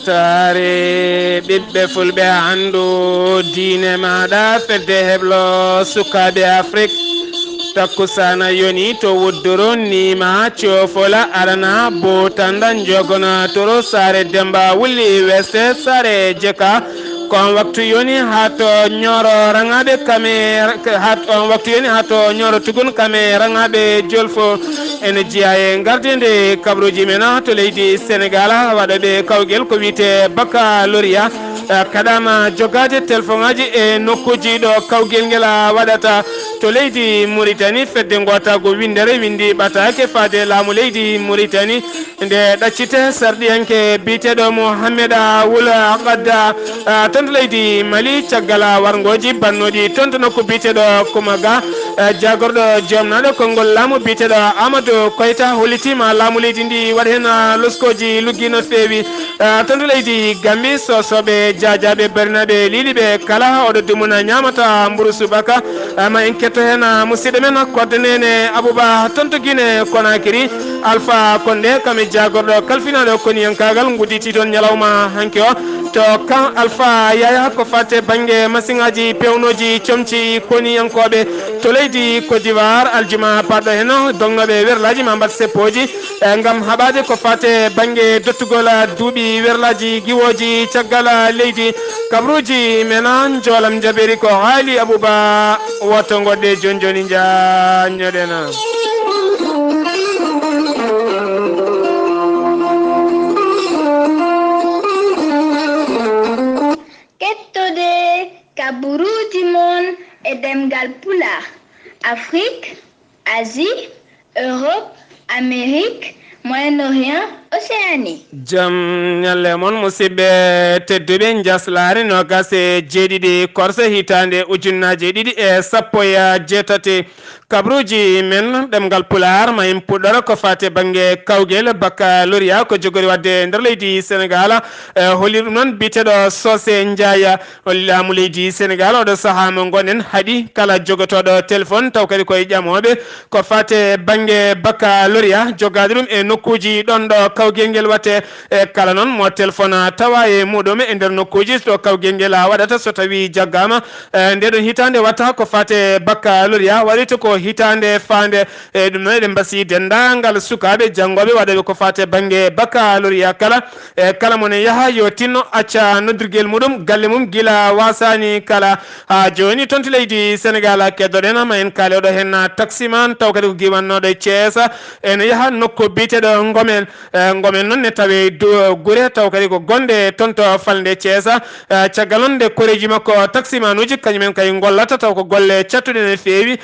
tare ɓiɓɓe fulɓe andu diine maɗa fedde heblo sukaɓe Afrique takkusana yoni to wuddoro nima cofola arana bo tanda jogona toro sare demba wuli weste sare jeka kon waktu yoni hato nyoro rangabe kame on waktu yoni hato nyoro tugun kame rangabe jolfo en jiaye gardende kabruji mena to leydi Sénégal waɗaɓe kawgel ko wite baccalauréat kadama jogade téléphone aji e nokkuji ɗo kawgel ngel waɗata to leydi Mauritanie fedde gota go windere windi ɓatake fade laamu leydi Mauritanie nde ɗaccite sarɗiyanke biteɗo Mohamed Ould Qadda tonto leydi Mali caggal wargoji bannoɗi tonto nokku biteɗo Kumaga jagorɗo jomnaɗo konngol laamu biteɗo Amadou Koyta hollitima laamu leydi ndi waɗa hen loskoji luggi no fewi tonto leydi Gambie sosoɓe jajaɓe barinaɓe liɗiɓe kala oɗo dumuna ñamata mburu subaka ma en ketto hen musidɗo men kodde nene Abouba tonto Guinée Conakry Alpha Condé kami jagorɗo kalfinaɗo koniyankagal gudditi toon ñalawma hanke o to kan Alpha Yaya ko fatte banggue masiŋaji pewnoji comci koniyankoɓe to leydi Côte d'Ivoire aljuma paɗɗo hen dognoɓe werlaji ma mbat seppoji gam haɓade ko fatte banggue dottugol duuɓi werlaji giwoji caggal leydi kabruji mena jolam jaberi ko haali Abouba woto goɗɗe joni joni jañoɗena kettode kaburuji mon e demgal pulaar Afrique, Asie, Europe, Amérique, Moyen-Orient, Océanie. Jam nyalle mon musidɓe tedduɓe jaslare no gase jeeɗiɗi korse hitande ujunnaje ɗiɗi e sappo e jeetati kabruji men ɗemgal pulaar ma en puɗɗora ko fate banggue kawguel baccalauréat ko jogori wadde nder leydi Sénégal holli ɗum noon biteɗo Sosé Ndiaye laamu leydi Sénégal oɗo saaha mo gonen haaɗi kala jogotoɗo téléphone taw kadi koye ƴamoɓe ko fate banggue baccalauréat jogade ɗum e nokkuji ɗon ɗo kawguel ngel watte e kala noon mo téléphone tawa e muɗum e nder nokkuji ɗo kawguel ngel waɗata so tawi jaggama ndeɗon hitande watta ko fate baccalauréat waɗita ko hitande fande e ɗum noon eɗen mbasi dendagal sukaɓe janggoɓe waɗaɓe ko fate banggue baccalauréat kala e kala mone yaaha yo tinno acca noddirguel muɗum galle mum guila wasani kala ha joni tonto leydi Sénégal keddoɗen ma en kaale oɗo hen taximan taw kadi ko giwannoɗo Thiès ene yaaha nokku biteɗo gomen noon ne tawe guure taw kadi ko gonde tonto falde Thiès caggal on nde koreji makko taximan uji kañumen kay gollata taw ko golle cattuɗe ne fewi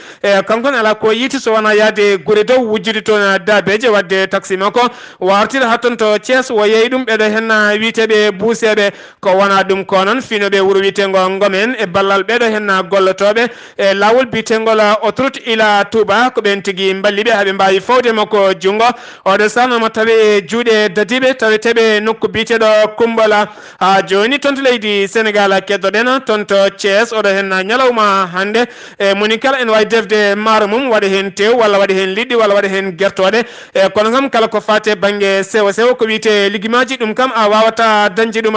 kanko ala ko yiti so wona yaade guure dow wujjude toon dabeje wadde taxi makko wartira ha toon to Thiès wo yeeyi ɗum ɓeɗo hen witeɓe buuseɓe ko wona ɗum ko noon finoɓe wuuro witego gomen e ballal ɓeɗo hen gollotoɓe e lawol bitengol autoroute ila Touba ko ɓen tigui balliɓe haaɓe mbawi fawde makko junggo oɗo sanoma tawe juuɗe dadiɓe taweteɓe nokku biteɗo Kumbola ha joni tonto leydi Sénégal keddoɗen tonto Thiès oɗo hen ñalawma hande e monikala en wawi defde maaro mum waɗa hen tew walla waɗa hen liɗɗi walla waɗa hen guertoɗe e kono kam kala ko fate banggue sewo sewo ko wite ligguimaji ɗum kam a wawata dañde ɗum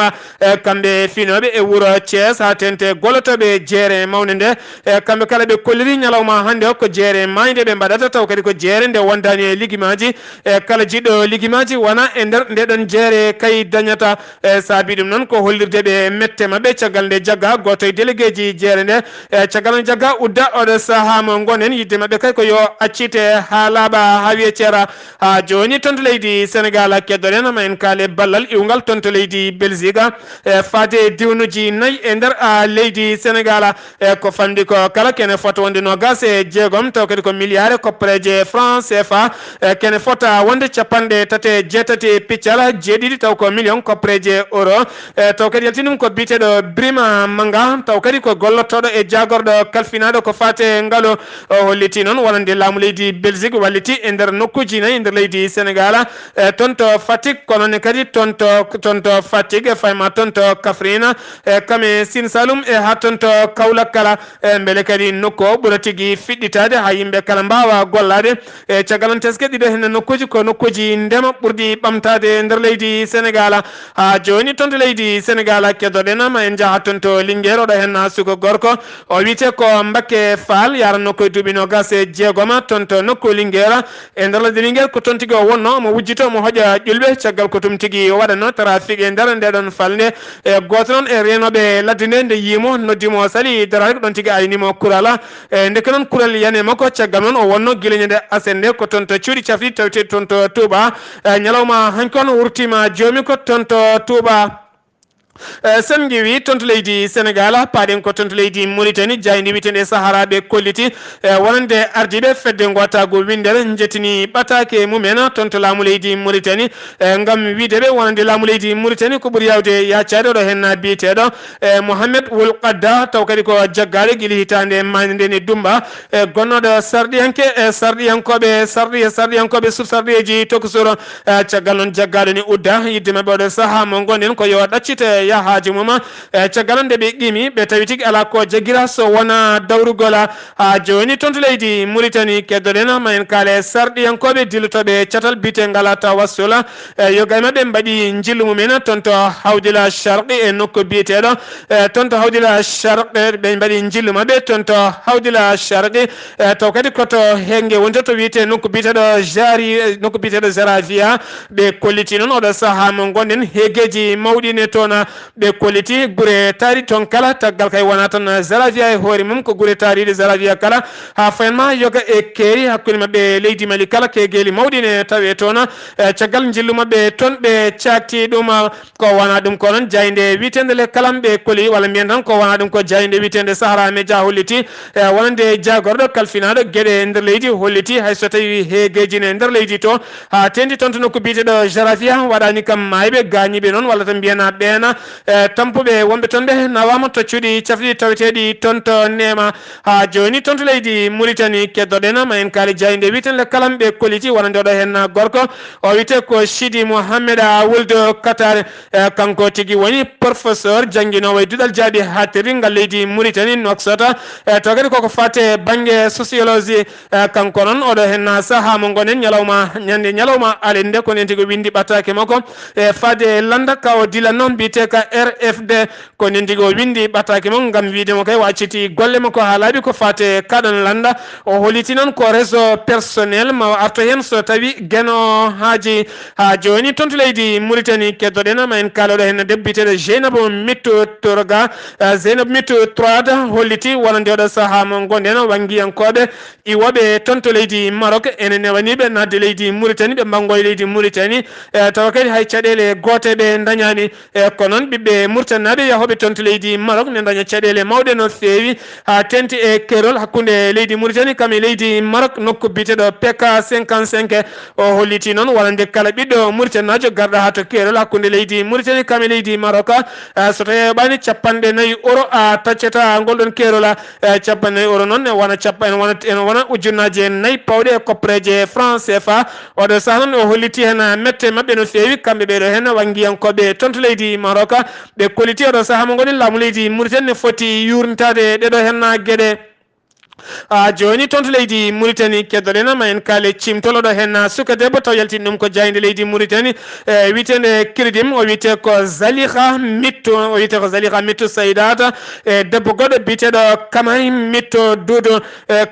kamɓe finoɓe e wuuro Thiès ha tente gollotoɓe jeere mawde nde e kamɓe kala ɓe kolliri ñalawma hande o ko jeere mayde ɓe mbaɗata taw kadi ko jeere nde wondani e ligguimaji e kala jiɗɗo ligguimaji wona e nder ndeɗon jeere kay dañata e saabi ɗum noon ko hollirde ɓe mette mabɓe caggal nde jagga goto e délégué ji jeere nde e caggal nde jagga udda oɗo saaha mo gonen yidde mabɓe kay ko yo accite ha laaɓa ha wiye ceera ha joni tonto leydi Sénégal keddoɗen ma en kaale ballal iwgal tonto leydi Belgique e fade diwnuji nayyi e nder leydi Sénégal e ko fandi ko kala kene fota wonde nogas e jeegom taw kadi ko milliard koppareje franc CFA kene fota wonde capanɗe tate jeetati piccal jeeɗiɗi taw ko million koppareje euro taw kadi yaltinum ko biteɗo Brima Manga taw kadi ko gollotoɗo e jagorɗo kalfinaɗo ko fate ngalo holliti noon wonande laamu leydi Belgique walliti e nder nokkuji nayyi e nder leydi Sénégal tonto Fatick konone kadi tonto Fatick e fayma tonto Kaffrine kame Sine Saloum e ha tonto Kaolack kala beele kadi nokku o ɓuura tigui fiɗɗitade ha yimɓe kala mbawa gollade e caggal on teske ɗiɗo hen nokkuji ko nokkuji ndema ɓurɗi yiɗi ɓamtade nder leydi Sénégal ha joni tonto leydi Sénégal keddoɗenama en jaaha toon to Linguére oɗo hen suko gorko o wiyete ko Mbacké Fall yaranno koye duuɓi nogas e jeegoma toon to nokku Linguére e nder leydi Linguére ko toon tigui o wonno omo wujjito omo hoƴa ƴulɓe caggal ko tum tigui waɗanno trafic e nder ndeɗon falde e goto noon e renoɓe ladde nde nde yimo noddimo sali darade ko ɗon tigui aynimo kurala e ndeke noon kural yani makko caggal noon o wonno guileñede asende ko toon to cuuɗi cafri tawte toon to Touba ñalawma hankkon wurtima jomi ko toon to Touba sen giwi tonto leydi Sénégal paaɗen ko tonto leydi Mauritanie jaydi witende saharaɓe kolliti wonande ardiɓe fedde gotago windere jettini ɓatake mumen tonto laamu leydi Mauritanie gam wideɓe wonande laamu leydi Mauritanie ko ɓuuri yawde yaccade ɗo hen biyeteɗo Mohamed Wul Qadda taw kadi ko jaggaɗo guila hitande mande nde ne Dumba gonnoɗo sarɗiyanke sarɗiyankoɓe suf sarɗiyeji tokusoro caggal noon jaggaɗo ni udda yidde mabɓe oɗo saaha mo gonɗen ko yo ɗaccite yahaji mum caggal nde ɓe qimi ɓe tawi tigui ala ko jagguira so wona dawrugola ha joni tonto leydi Mauritanie keddoɗen ma en kaale sarɗiyankoɓe dillotoɓe catal bitegal Tawassul yogay mabɓe mbaɗi jillu mumen tonto Hawdila Charqi e nokku biyeteɗo tonto Hawdila Charqi ɓe mbaɗi jillu mabɓe tonto Hawdila Charqi taw kadi koto henge wonde to wiyete nokku biyeteɗo jari nokku biyeteɗo Zaravia ɓe kolliti noon oɗo saaha mo gonɗen hegeji mawɗine toon ɓe kolliti gure taari toon kala taggal kay wona tan Zaravia e hoore mum ko gure taariɗe Zaravia kala ha fayenma yoga e keeri hakkude mabɓe leydi Mali kala kegeli mawɗine tawe toon caggal jillu mabɓe toon ɓe cakti ɗum ko wona ɗum ko noon jayde witende le kalam ɓe koli walla mbiyen tan ko wona ɗum ko jayde witende Sahara Média holliti wonande jagorɗo kalfinaɗo gueɗe nder leydi holliti hayso tawi heegejine nder leydi to ha tendi toon to nokku biyeteɗo Zaravia waɗani kam mayɓe gañiɓe noon walla tan mbiyana ɓeena tampuɓe wonɓe toon ɓe nawama toccuɗi cafɗi taweteɗi toon to Nema ha joni toon to leydi Mauritanie keddoɗen ma en kaali jayde witen le kalam ɓe kolliti wonande oɗo hen gorko o wiyete ko Sidi Mohamed Wuld Qatar kanko tigui woni professeur jangguinowo e duɗal jaaɗi hattiri ngal leydi Mauritanie Nouakchott to kadi koko fate banggue sociologie kanko noon oɗo hen saaha mo gonen ñalawma ñande ñalawma alende ko nen tigui windi ɓattake makko e fade landa kawo dilan noon mbiyete ka RFD ko nen tigui o windi ɓattake makko gam widemo kay wacciti golle makko ha laaɓi ko fate kaɗon landa o holliti noon ko réseau personnel ma arto hen so tawi gueno haji ha joni toon to leydi Mauritanie keddoɗen ma en kaloɗo hen debbiteɗo Zeynabou Mittou Torga Zeynabou Mittou Troada holliti wonande oɗo saaha mo gonɗen wangiyankoɓe iwoɓe toon to leydi Maroc ene newaniɓe nadde leydi Mauritanie ɓe banggoye leydi Mauritanie tawa kadi hay caɗele goteɓe dañani ko noon ɓiɓɓe Mauritanaɓe yahoɓe toon to leydi Maroc ne daña caɗele mawɗe no fewi ha tenti e kerol hakkude leydi Mauritanie kam e leydi Maroc nokku biteɗo PK 55 o holliti noon wonande kala ɓiɗɗo Mauritanajo garɗo ha to kerol hakkude leydi Mauritanie kam e leydi Maroc so tawi ɓani €50 a taccata golɗon kerola €50 noon ene wona ujunnaje 4 pawɗe e koppareje franc CFA oɗo saaha noon o holliti hen mette mabɓe no fewi kamɓe ɓeɗo hen wangiyankoɓe toon to leydi Maroc ɓe kolliti oɗo saaha mo goni laamu leydi Mauritanie ne foti yurnitade ɗeɗo hen gueɗe joni toon to leydi Mauritanie keddoɗen ma en kaale cimtoloɗo hen suka debbo taw yaltini ɗum ko jayde leydi Mauritanie witende Kridim o wiyete ko Zaliha Mittou Saydata e debbo goɗɗo biteɗo Kamay Mittou Doudou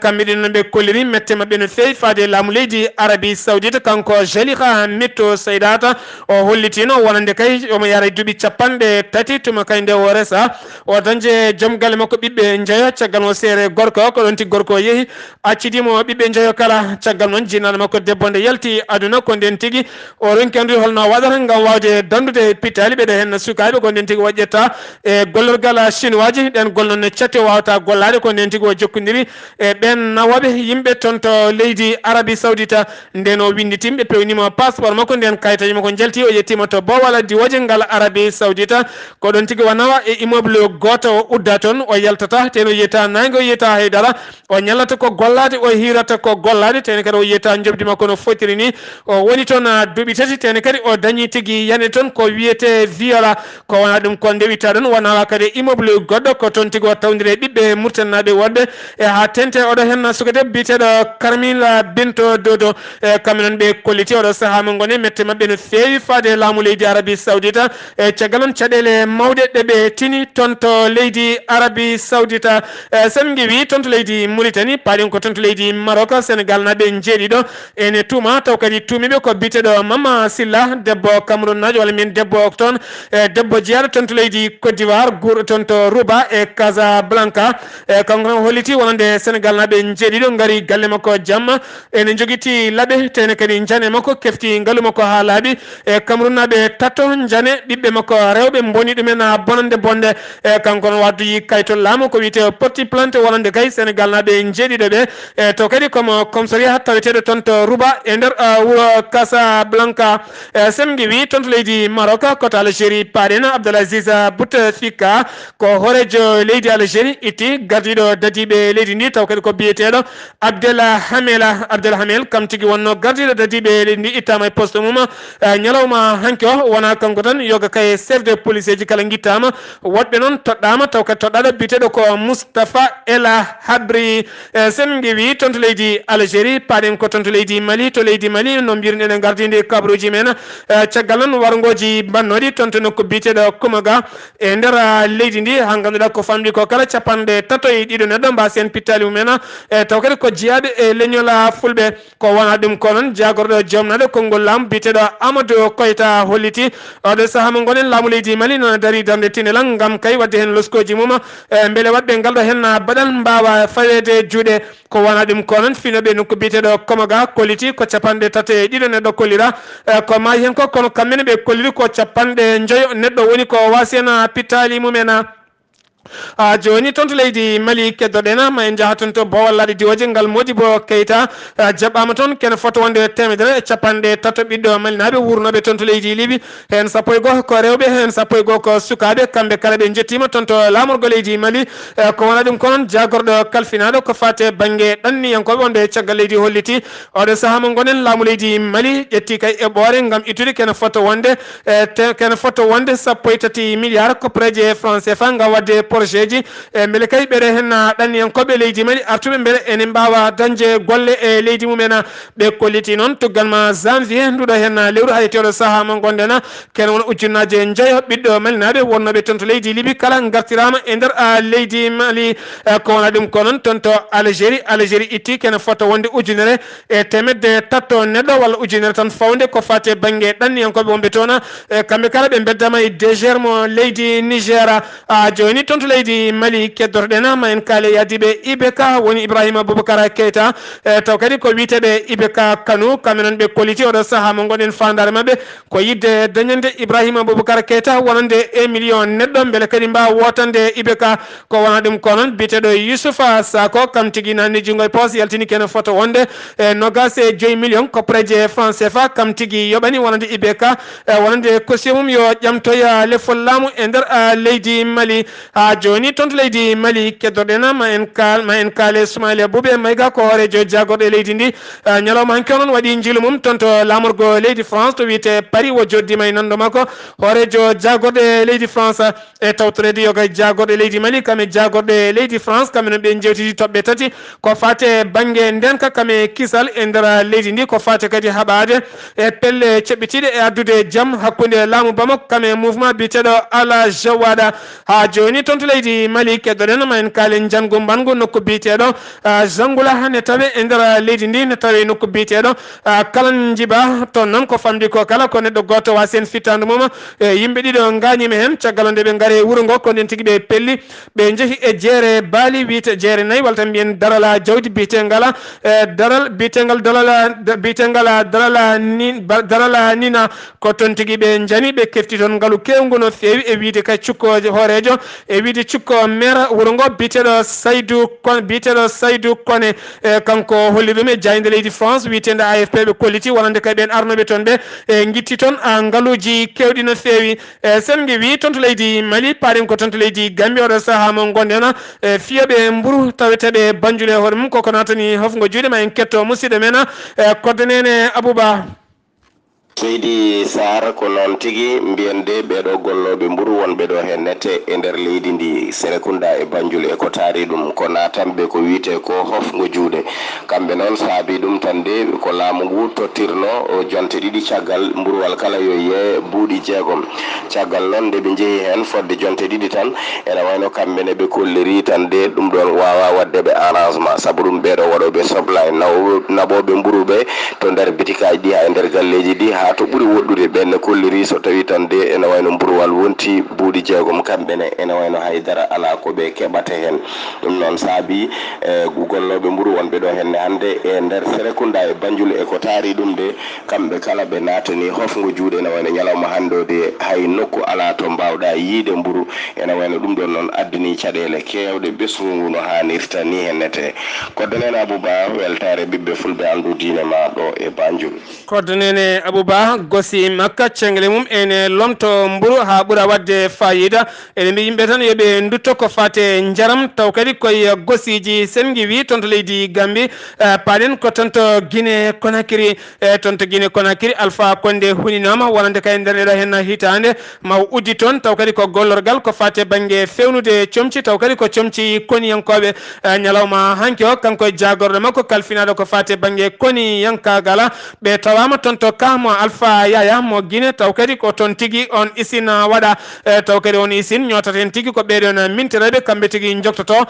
kamɓe ɗin ɓe kolliri mette mabɓe no fewi fade laamu leydi Arabie Saoudite kanko Zaliha Mittou Saydata o hollitino wonande kay omo yara duuɓi 30 tuma kay nde o resa o dañde joom galle makko ɓiɓɓe jeeya caggal o seere gorko ko ɗon gorko yeehi accidimo ɓiɓɓe jeeyo kala caggal noon jinnaɗo makko debbo nde yalti aduna ko nden tigui o ronki andude holno waɗata gam wawde dandude pitali ɓeɗo hen sukaɓe ko nden tigui waƴƴetta e gollorgal chinois ji ɗen golnoon catti o wawata gollade ko nden tigui o jokkodiri e ɓen nawaɓe yimɓe toon to leydi Arabie Saoudite nden o winditima ɓe pewnimo passeport makko nden kayitaji makko jalti o yettima to bowal diwoje ngal Arabie Saoudite ko ɗon tigui o nawa e immeuble goto o udda toon o yaltata ten o yiyata nangue o yiyata haydara o nyalata ko gollade o hirata ko gollade tene kadi o yeta jobdi makko no fotiri ni o woni ton duuɓi tati tene kadi o dañi tigui yani ton ko wiyete viola ko wona ɗum ko ndewita ɗon wona kadi immeuble goɗɗo ko toon tigui o tawdiri ɓiɓɓe murtannaɓe wodɓe e ha tente oɗo hen sukade biteɗo Carmila Binto Dodo e kamɓe ɓe kolliti oɗo saaha mo goni mette mabɓe no fewi faade laamu leydi Arabie Saoudita e caggal on caɗele mawɗe ɗeɓe tini toon to leydi Arabie Saoudita sen giwi toon to leydi Mauritanie paɗin ko toon to leydi Maroc Sénégal naɓe jeeɗiɗo ene tuma taw kadi tumiɓe ko biteɗo Mama Silla debbo Cameroun najo walla min debbo toon e debbo jeyaɗo toon to leydi Côte d'Ivoire guurɗo toon to Rouba e Casablanca e kanko tan holliti wonande Sénégal naɓe jeeɗiɗo gari galle makko jamma ene joguiti laaɓe tene kadi jane makko kefti ngaalu makko ha laaɓi e Cameroun naɓe tatto jane ɓiɓɓe makko rewɓe boni ɗumen bonande bonde e kanko non wadduyi kaytol laamu ko wiyete porti plante wonande kay Sénégal naɓe jeeɗiɗo ɓe e to kadi comme commissariat taweteɗo toon to Rouba e nder wuro Casablanca sen giwi toon to leydi Maroc koto Algérie paɗen Abdelaziz Bouteflika ko horejo leydi Algérie itti gardiɗo dadiɓe leydi ndi taw kadi ko biyeteɗo Abdelhamel kam tigui wonno gardiɗo dadiɓe leydi ndi ittama e poste mum ñalawma hanki o wona kanko tan yoga kay chef de police ji kala guittama woɗɓe noon toɗɗama taw kadi toɗɗaɗo biteɗo ko Moustapha El Habri sen giwi toon to leydi Algérie paɗen ko toon to leydi Mali no mbirɗen gardide kabruji men caggal noon wargoji bannoɗi toon to nokku biteɗo Kumaga e nder leydi ndi ha ganduɗa ko famɗi ko kala capanɗe tato e ɗiɗo neɗɗo mbasen pittali mumen taw kadi ko jeeyaɓe e leñol fulɓe ko wona ɗum ko noon jagorɗo jomnaɗo konngol laamu biteɗo Amadou Koyta holliti oɗo saaha mo gonen laamu leydi Mali nana dari darde tinelal gam kay wadde hen loskoji mum beele wadɓe ngalɗo hen baɗal mbawa fawede juuɗe ko wona ɗum ko noon finoɓe nokku biteɗo Komaga kolliti ko capanɗe tato e ɗiɗo neɗɗo kollira ko maayi hen ko kono kamɓene ɓe kolliri ko capanɗe joyo neɗɗo woni ko wasi hen pittali mumen joni toon to leydi Mali keddoɗen ma en jaaha toon to bowallaɗe diwoje ngal Modibo Keita jaɓɓama toon kene foto wonde temedere e capanɗe tato ɓiɗɗo malinaɓe wurnoɓe toon to leydi Liby hen sappo e goho ko rewɓe hen sappo e goho ko sukaɓe kamɓe kala ɓe jettima toon to lamorgo leydi Mali ko wona ɗum ko noon jagorɗo kalfinaɗo ko fate banggue ɗanniyankoɓe wonde caggal leydi holliti oɗo saaha mo gonen laamu leydi Mali ƴetti kay eɓɓore gam ittude kene foto wonde sappo e tati milliard copreje franc CFA gam wadde projet ji beele kay ɓeɗe hen ɗanniyankoɓe leydi Mali artuɓe beele ene mbawa dañde golle e leydi mumen ɓe kolliti noon tuggalma janvier nduɗo hen lewru hayteɗo saaha mo gonɗen kene won ujunnaje jeeyo ɓiɗɗo malinaɓe wonnoɓe toon to leydi Liby kala gartirama e nder leydi Mali ko wona ɗum ko noon toon to Algérie itti kene foto wonde ujunere e temedde tatto neɗɗo walla ujunere tan fawde ko fate banggue ɗanniyankoɓe wonɓe toon kamɓe kala ɓe beddama e DGR mo leydi Niger joni toon to leydi Mali keddotoɗen ma en kaale yadiɓe IBK woni Ibrahima Boubacara Keita taw kadi ko witeɓe IBK Kano kamɓe noon ɓe kolliti oɗo saaha mo gonɗen fandare mabɓe ko yidde dañande Ibrahima Boubacara Keita wonande 1 million neɗɗo beele kadi mbawa wotande IBK ko wona ɗum ko noon biteɗo Youssoufa Sako kam tigui nanni junggo e poos yaltini kene photo wonde nogas e 2 million copreje franc CFA kam tigui yoɓani wonande IBK wonande caution mum yo ƴamtoya lefol laamu e nder leydi Mali joni toon to leydi Mali keddoɗen ma en kaale Soumaïla Boubé Mayga ko horejo jagorɗo e leydi ndi ñalawma hanki onon waɗi jiilu mum toon to lamorgo leydi France to wiyete Paris wo joddima e nando makko horejo jagorɗo e leydi France e tawtorede yoga jagorɗo e leydi Mali kame jagorɗo e leydi France kamɓe noon ɓe jewtidi toɓɓe tati ko fate banggue ndenka kame kisal e nder leydi ndi ko fate kadi haɓade e pelle ceɓɓitiɗe e addude jaam hakkude laamu Bamako kame mouvement biteɗo Ala Jawada joni toon to leydi Mali keddoɗen ma en kaalen jango mbangu nokku biteɗo Zangula ne tawe e nder leydi ndi ne tawe nokku biteɗo Kalan Djiba toon noon ko famdi ko kala ko neɗɗo goto wasi hen fittande mum yimɓe ɗiɗo gañima hen caggal nde ɓe gaare wuuro ngo ko nden tigui ɓe pelli ɓe jeehi e jeere baali wiyete jeere nayyi walla tan mbiyen darala jawdi biyetegala daral biyetegal darala nina ko toon tigui ɓe jani ɓe kefti toon ngaalu kewgu no fewi e wiide kay cukkoje horejo e wiide wiide cukko maire wuro ngo biteɗo Saydou Kone kanko holli ɗum e jayde leydi France wiitende AFP ɓe kolliti wonande kay ɓen arnoɓe toon ɓe guitti toon ngaluji kewɗi no feewi sen wi toon to leydi Mali paaɗen ko toon to leydi Gambie oɗo saaha mo gonɗen fiyaɓe mburu taweteɓe banjule hoore mum koko natani hofgo juuɗe ma en ketto musidɗo men koddanene Abouba Seydi Sar ko noon tigi mbiyande ɓeɗo golloɓe mburu wonɓe ɗo hen nette e nder leydi ndi Serekunda e Banjul e ko taari ɗum ko natanɓe ko wiite ko hofgo juuɗe kamɓe noon saabi ɗum tan de ko laamu ngu tottirno jonte ɗiɗi caggal mburuwal kala yo yee buuɗi 6 caggal noon nde ɓe jeehi hen fodde jonte ɗiɗi tan ene wayno kamɓene ɓe kolliri tan de ɗum ɗon wawa waddeɓe arrangement saabu ɗum ɓeɗo waɗoɓe supply naɓoɓe mburu ɓe to nder bitikaji ɗi ha e nder galleji ɗi ha to ɓuri woɗɗude ɓenne kolliri so tawi tan de ene wayno mburuwal wonti buuɗi 6 kamɓene ene wayno haydara ala ko ɓe keɓata hen ɗum noon saabi golloɓe mburu wonɓe ɗo henne hande e nder Serekunda e Banjul e ko taari ɗum de kamɓe kala ɓe natani hofgo juuɗe ene wayno ñalawma hande o de hay nokku ala to mbawɗa yiide mburu ene wayno ɗum ɗon noon addani caɗele kewɗe ɓesgu ngu no hannirta ni hennete koddanene Abouba weltare ɓiɓɓe fulɓe andu diine ma ɗo e Banjul koddanene Abouba gosi makka cengle mum ene lomto mburu ha ɓuura wadde fayida ene mbi yimɓe tan yoɓe dutto ko fate jaram taw kadi koye gosiji sen wi toon to leydi Gambie paɗen ko toon to Guinée Conakry toon to Guinée Conakry Alpha Condé huninama wonande kay nder ɗeɗo hen hitande ma uddi toon taw kadi ko gollorgal ko fate banggue fewnude comci taw kadi ko comci koniyankoɓe ñalawma hanki o kanko jagorɗo makko kalfinaɗo ko fate banggue koniyankagala ɓe tawama toon to kamo Alpha Yaya mo Guinée taw kadi ko toon tigui on isina waɗa taw kadi on isine ñotata hen tigui ko ɓeɗon mintiraɓe kamɓe tigui joktoto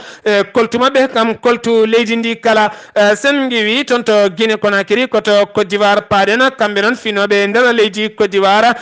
koltu mabɓe kam koltu leydi ndi kala sen wi toon to Guinée Conakry koto Côte d'Ivoire paɗen kamɓe noon finoɓe nder leydi Côte d'Ivoire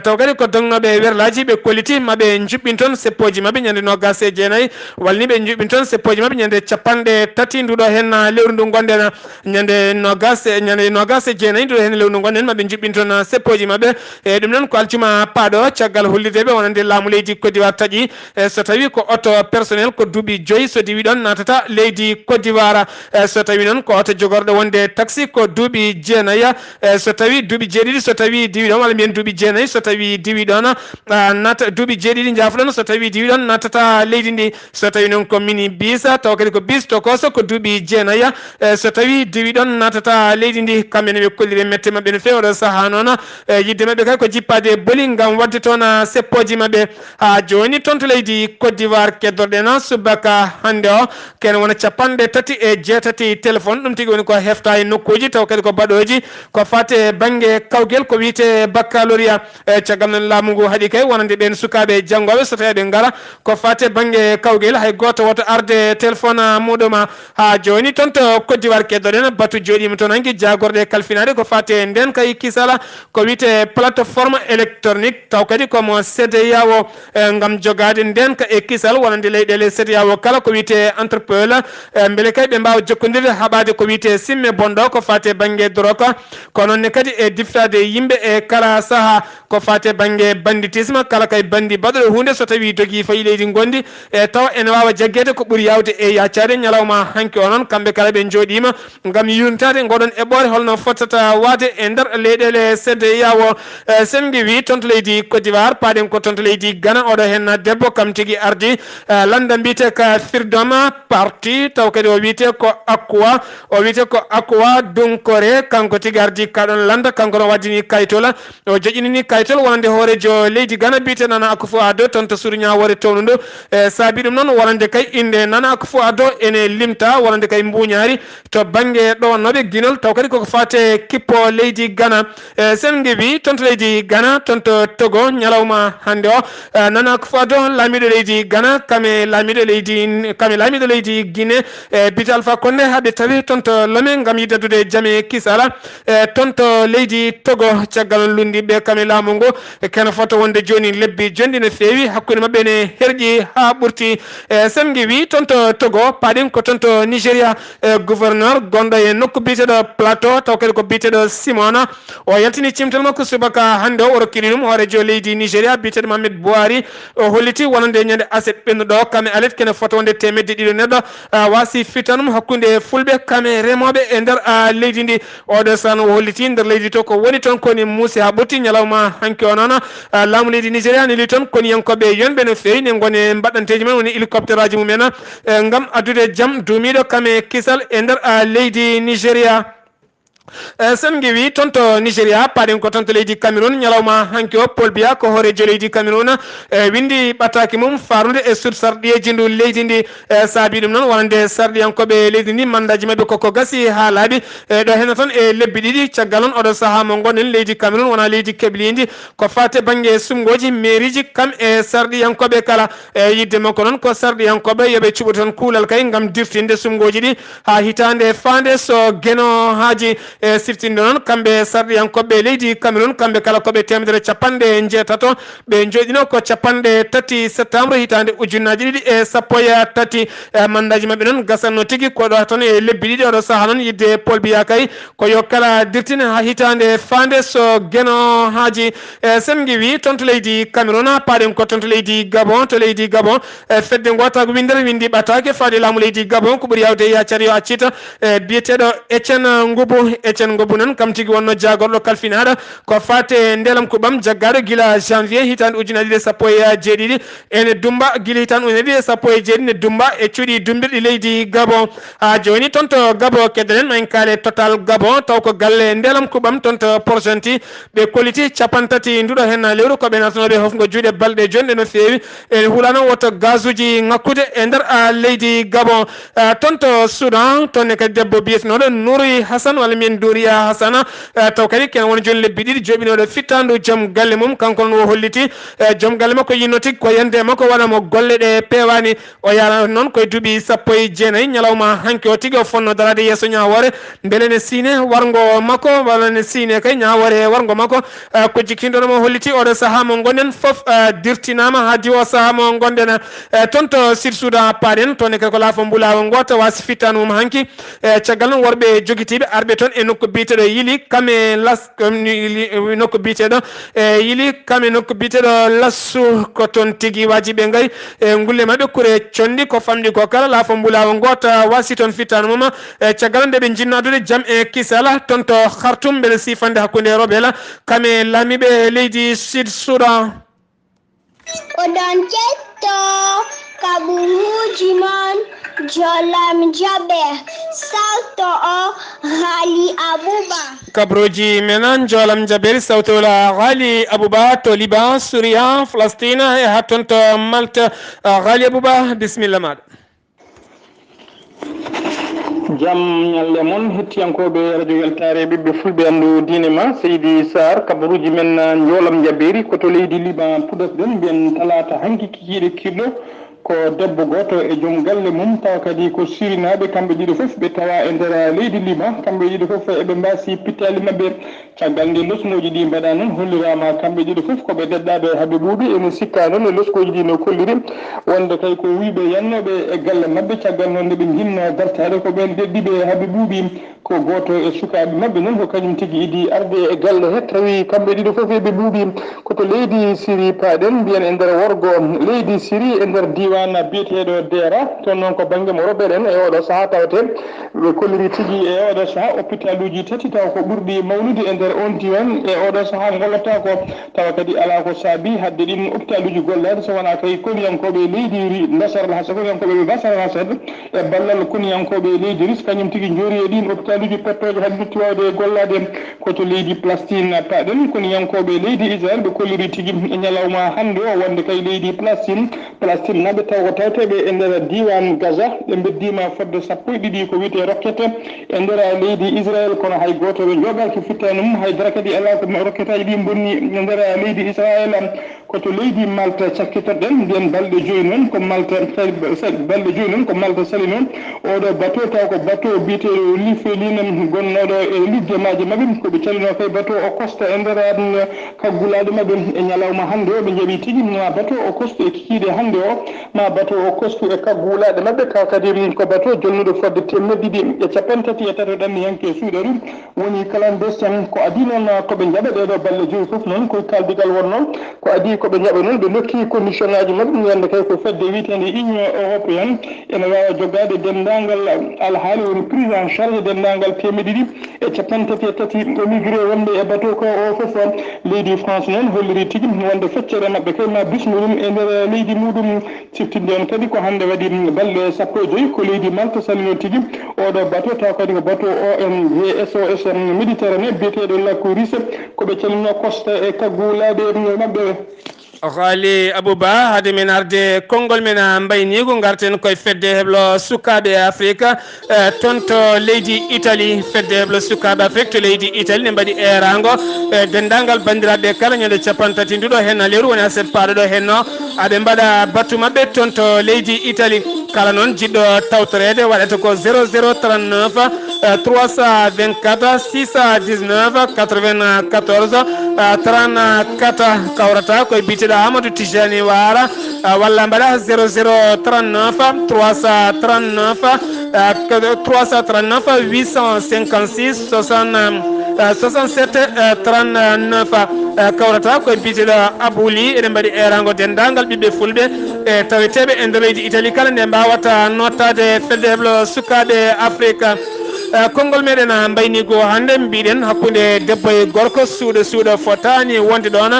taw kadi ko dongnoɓe werlaji ɓe kolliti maɓe juɓɓin toon seppoji mabɓe ñande 29 walni ɓe juɓɓin toon seppoji mabɓe ñande 30 nduɗo hen lewru ndu gonɗen ñande 29 nduɗo hen lewru ndu gonɗen maɓe juɓɓin toon seppoji mabɓe e ɗum noon ko altuma paaɗo caggal hollideɓe wonande laamu leydi Côte d'Ivoire taaƴi so tawi ko auto personnel ko duuɓi 5 so diwi ɗon natata leydi Côte d'Ivoire so tawi noon ko auto jogorɗo wonde taxi ko duuɓi 9 so tawi duuɓi 7 so tawi diwi ɗon walla mbiyen duuɓi 9 so tawi diwi ɗon nata duuɓi 7 jafuɗon so tawi diwi ɗon natata leydi ndi so tawi noon ko mini bis taw kadi ko bis to koso ko duuɓi 9 so tawi diwi ɗon natata leydi ndi kamɓene ɓe kolliri mette mabɓe no fewi oɗo saaha noon yidde mabɓe kay ko jippade booli gam wadde toon seppoji mabɓe ha joni toon to leydi Côte d'Ivoire keddorɗen subaka hande o ken wona 36 téléphone ɗum tigui woni ko hefta e nokkuji taw kadi ko baɗoji ko fate banggue kawguel ko wiyete baccalauréat caggal noon laamu ngu haaɗi kay wonande ɓen sukaɓe janggoɓe so tawi ɓe gara ko fate banggue kawguel hay goto woto arde téléphone muɗum ha joni toon to Côte d'Ivoire keddorɗen batu joɗima toon hanki jagorɗe kalfinade ko fate nden kay kisala ko wiyete plateforme électronique taw kadi komo CEDEAO gam jogade nden ka e kisal wonande leyɗele CEDEAO kala ko wiyete entrepreneur beele kay ɓe mbawa jokkodirde haɓade ko wiyete simme bonɗo ko fate banggue droka ko nonne kadi e diftade yimɓe e kala saaha ko fate banggue banditisme kala kay bandi baɗoɗo hunde so tawi dogui fayi leydi gondi e taw ene wawa jaggede ko ɓuuri yawde e yaccade ñalawma hanki o noon kamɓe kala ɓe jooɗima gam yuntade goɗon eɓɓore holno fottata wade e nder leyɗele CEDEAO sen wi toon to leydi Côte d'Ivoire paɗen ko toon to leydi Ghana oɗo hen debbo kam tigui ardi landa mbiyete ka Freedom Party taw kadi o wiyete ko Akua Dunkore kanko tigui ardi kaɗon landa kanko no waddini kayitol o joƴinini kayitol wonande hoorejo leydi Ghana mbiyete Nana Akufo-Addo toon to suudu ñawore townudu saabi ɗum noon wonande kay inde Nana Akufo-Addo ene limta wonande kay mbuñaari to banggue ɗowannoɓe guinol taw kadi koko fate kippo leydi Ghana sen wi toon to leydi Ghana toon to Togo ñalawma hande o Nana Akufo-Addo laamiɗo leydi Ghana kame laamiɗo leydi Guinée bita Alpha Condé haɓe tawi nawi tonto lome ngam yiddadude jame kisala tonto leydi Togo caggal lundi ɓe kame laamu ngo kene foto wonde joni lebbi jondi no fewi hakkude mabɓe ne herƴi ha ɓurti sen wi tonto Togo paɗin ko tonto Nigéria gouverneur gonɗo e nokku biteɗo plateau taw kadi ko biteɗo Simona o yaltini cimtal makko subaka hande o rokkiri ɗum hoorejo leydi Nigéria biteɗo Mamadou Buhari o holliti wonande ñande aset ɓennuɗo kame alet kene foto wonde temedde ɗiɗi neɗɗo wasi fitanum hakkude fulɓe kame remoɓe e nder leydi ndi oɗo san o holliti nder leydi to ko woni toon koni muusi ha ɓurti ñalawma hanki o noon laamu leydi Nigéria ne li toon koni yankoɓe yonɓe no fewi ne gone mbaɗanteji men woni hélicoptère aji mumen gam addude jaam duumiɗo kame kisal e nder leydi Nigéria sen wi tonto Nigéria paɗen ko tonto leydi Cameroun ñalawma hanki o Paul Biya ko hoorejo leydi Cameroun windi ɓattaki mum farude e sud sarɗiyeji ndu leydi ndi saabi ɗum noon wonande sarɗiyankoɓe leydi ndi mandaji mabɓe koko gasi ha laaɓi ɗo henna toon e lebbi ɗiɗi caggal on oɗo saaha mo gonen leydi Cameroun wona leydi keblindi ko fate banggue sumgoji mairie ji kam e sarɗiyankoɓe kala yidde makko noon ko sarɗiyankoɓe yooɓe cuɓa toon kuulal kay gam dirtinde sumgoji ɗi ha hitande fande so gueno haji e siftinde noon kamɓe sarɗiyankoɓe leydi Cameroun kamɓe kala koɓe temedere capanɗe jeetato ɓe joɗino ko capanɗe tati septembre hitande ujunnaji ɗiɗi e sappo e tati mandaji mabɓe noon gasanno tigui koɗo toon e lebbi ɗiɗi oɗo saaha noon yidde Paul Biya kay ko yo kala dirtine ha hitande fande so gueno haji sen wi toon to leydi Cameroun paɗen ko toon to leydi Gabon fedde gota ko windere windi ɓatake faade laamu leydi Gabon ko ɓuuri yawde yaccata yo accita biyeteɗo Etienne Ngobu noon kam tigi wonno jagorɗo kalfinaɗo ko fate ndelam kuɓam jaggaɗo guila janvier hitande ujunnaje ɗiɗi sappo e jeeɗiɗi ene dumba guila hitande ujunnaje ɗiɗi sappo e jeeɗiɗi ne dumba e cuuɗi dumbirɗi leydi Gabon ha joni toon to Gabon keddanen mayen kaale Total Gabon taw ko galle ndelam kuɓam toon to Port-Gentil ɓe kolliti capantati nduɗo hen lewru koɓe natanoɓe hofgo juuɗe balɗe jonɗe no fewi ene huulano woto gaz uji ngakkude e nder leydi Gabon toon to Soudan toonne kadi debbo biyetenoɗo Nouri Hassan walla min Douriya Hassana taw kadi ken woni joni lebbi ɗiɗi joɓinoɗo fittandu joom galle mum kanko noon o holliti joom galle makko yinno tigui ko yande makko waɗamo golle ɗe pewani o yara noon koye duuɓi sappo e jeenayyi ñalawma hanki o tigui o fonno darade yesso ñawore beele ne siine wargo makko walla ne siine kay ñawore wargo makko ko jikkinɗonomo holliti oɗo saaha mo gonɗen foof dirtinama ha diwo saaha mo gonɗen toon to Sud Soudan paɗen toon kadi ko laafo mbulawol goto wasi fittanu mum hanki caggal noon worɓe joguitiɓe arɓe toon e nokku biteɗo Yili kame las nokku biteɗo Yili kame nokku biteɗo Lassu ko toon tigui wajiɓe gayi gulle mabɓe kure condi ko famɗi ko kala laafo mbulawol goto wasi toon fittanu mum caggal nde ɓe jinno adude jaam e kisala toon to Khartoum beɗe sifande hakkude roɓela kame laamiɓe leydi Sud Soudan oɗon ketto kaɓuruji mon jolam jaɓe sawto o Ghali Abouba kabroji menan jolam jabel sawtola Ghali Abouba to Liban Syria Palestine e ha toon to Malte Ghali Abouba bisimilla maɗa jam ñalle moon hettiyankoɓe radio weltare ɓiɓɓe fulɓe andu diine ma Seydi Sar kabaruji men jolam jabberi koto leydi Liban puɗɗotoɗen mbiyen talata hanki kikiɗe kirɗo ko debbo goto e joom galle mum tawa kadi ko sirinaɓe kamɓe ɗiɗo foof ɓe tawa e nder leydi Liban kamɓe ɗiɗo foof eɓe mbasi pittali mabɓe caggal nde losnoji ɗi mbaɗa noon hollirama kamɓe ɗiɗo foof koɓe dedɗaɓe haaɓe ɓuuɓi ene sikka noon e loskoji ɗi no kolliri wonde kay ko wiɓe yannoɓe e galle mabɓe caggal noon nde ɓe jinno dartade ko ɓen deddiɓe haaɓe ɓuuɓi ko goto e sukaɓe mabɓe noon ko kañum tigui idi arde e galle he tawi kamɓe ɗiɗo foof eɓe ɓuuɓi koto leydi Syrie paɗen mbiyen e nder worgo leydi Syrie e nder diwan biyeteɗo Dera toon noon ko banggue mo roɓeɗen e oɗo saaha tawate ɓe kolliri tigui e oɗo saaha hôpital uji tati taw ko ɓurɗi mawnude e nder on diwan e oɗo saaha gollata ko tawa kadi ala ko saabi hadde ɗin hôpital uji gollade so wona kay koniyankoɓe leydi Nasaral Hasad koniyankoɓe Nasaral Hasad e ballal koniyankoɓe leydi Ris kañum tigui joori e ɗin hôpital uji pettoje hade lutti wawde gollade koto leydi Palestine paɗen koniyankoɓe leydi Israël ɓe kolliri tigui e ñalawma hande o wonde kay leydi Palestine naɓe taw ko tawteɓe e nder diwan Gaza ɓe beddima fodde sappo e ɗiɗi ko wiyete roquette e nder leydi Israël kono hay goto ɓe joɓaki fittani mum haydara kadi ala ko roquette aji ɗi bonni e nder leydi Israël koto leydi Malta cakkitoɗen mbiyen balɗe joyi noon ko Malta balɗe joyi noon ko Malta sali noon oɗo bateau taw ko bateau biyeteɗo lifelinam gonnoɗo e liggemaji mabɓe koɓe calino kay bateau o costa e nder kaggulaɗe mabɓe e ñalawma hannde o ɓe jaaɓi tigui ma bateau o costu e kikiɗe hannde o ma bateau o costu e kaggulaɗe mabɓe ka kadi ko bateau jonnuɗo fodde temeddiɗi e capantati e tato ɗanni yanke suuɗaru woni clandestin ko adi noon koɓe jaaɓa ɗeɗo balle joyi foof noon koye kaldigal wonno ko adi koɓe jaaɓa noon ɓe dokki condition ngaji mabɓe ñande kay ko fedde witende union européenne ene wawa jogade dendagal alhaali woni prise en charge dendagal temeddiɗi e capantati e tati émigré wonde e bateau ko o foof leydi France noon holliri tigui wonde feccere mabɓe kay ma bismi ɗum e nder leydi muɗum siftinde on kadi ko hande waɗi balɗe sappo e joyyi ko leydi Malta salino tigui oɗo bateau taw kadi ko bateau ONG SOS Méditerranée biyeteɗo lakko russe koɓe calino costa e kaggulaɗe mabɓe Ghali Abouba hade men arde konngol men mbaynigo garten koye fedde heblo sukaɓe Afrique tonto leydi Italie fedde heblo sukaɓe Afrique to leydi Italie ne mbaɗi erago dendagal bandiraɓe kala ñande capantati nduɗo hen leeru woni aset paɗoɗo henno aɓe mbaɗa battu mabɓe tonto leydi Italie kala noon jiɗɗo tawtorede waɗata ko 0039 324 619 94 34 kawrata koye biteɗo Amadou Tijani Wara walla mbaɗa 0039 339 856 67 39 kawrata koye biteɗo Abouli eɗen mbaɗi erago dendagal ɓiɓɓe fulɓe e taweteɓe e nder leydi Italie kala nde mbawata nottade fedde heblo sukaɓe Afrique konngol meɗen mbaynigo hannde mbiɗen hakkude debbo e gorko suuɗo fotani wonde ɗon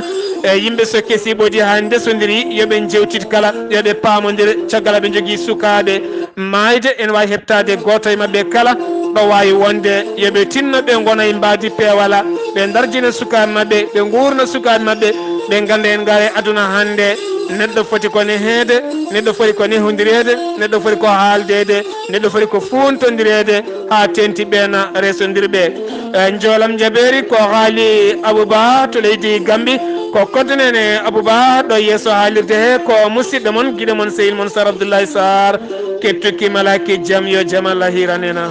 e yimɓe so kesiɓoji ha ndesodiri yoɓe jewtit kala yoɓe pamodir caggal aɓe jogui sukaɓe mayde ene wawi heɓtade goto e mabɓe kala ɗo wawi wonde yoɓe tinno ɓe gona e mbadi pewala ɓe darjina sukaɓe mabɓe ɓe gurna sukaɓe mabɓe ɓe ganda en gaare aduna hannde neɗɗo foti kone heede neɗɗo foti ko nehodirede neɗɗo foti ko haaldede neɗɗo foti ko funtodirede ha tenti ɓena resodirɓe joolam jaɓeri ko haali Abouba to leydi Gambi ko koddanene Abouba ɗo yeeso haalirde he ko musidɗo moon guiɗo moon sehil moon Sar Abdoulaye Sarr kettuki malaki jaam yo jaam Allah hiranena